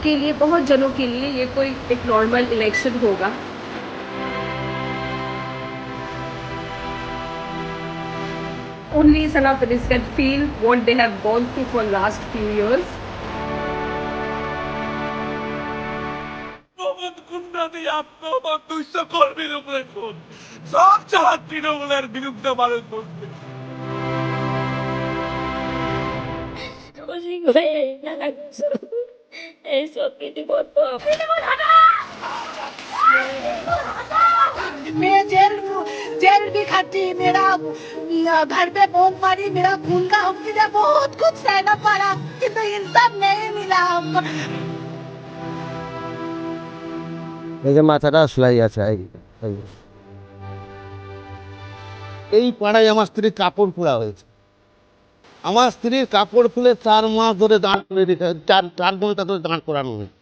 के लिए, बहुत जनों के लिए ये कोई एक नॉर्मल इलेक्शन होगा। Only Sanatanis can feel what they have gone through for last few years. मैं जेल भी खाती, मेरा घर पे बोम मारी, मेरा खून का मुझे बहुत कुछ सहना पड़ा, किंतु इंसाफ नहीं मिला हमको। এই যে মাথাটা সেলাই আছে এই পাড়ায় আমার স্ত্রীর কাপড় খোলা হয়েছে। আমার স্ত্রীর কাপড় খুলে 4 মাস ধরে দাঁড় করে রেখে 4 ঘন্টা ধরে দাঁড় করানো হয়েছে।